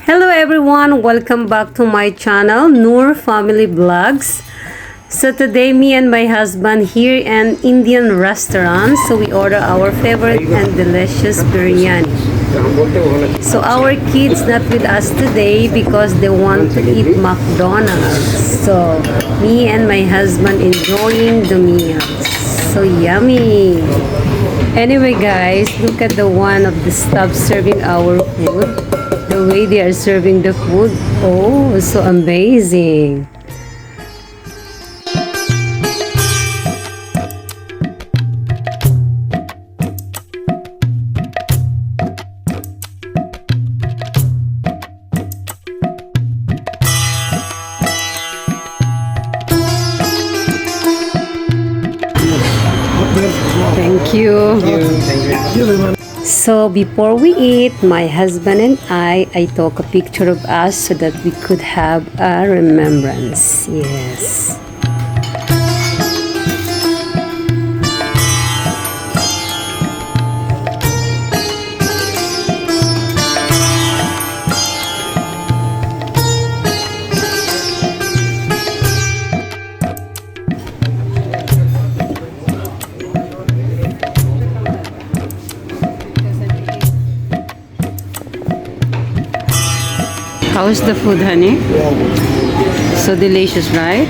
Hello everyone, welcome back to my channel, Noor Family Vlogs. So today me and my husband here in Indian restaurant, so we order our favorite and delicious biryani. So our kids not with us today because they want to eat McDonald's. So me and my husband enjoying the meals. So yummy. Anyway guys, look at the one of the staff serving our food. The way they are serving the food. Oh, so amazing. Thank you. So before we eat, my husband and I took a picture of us so that we could have a remembrance. Yes. How's the food, honey? So delicious, right?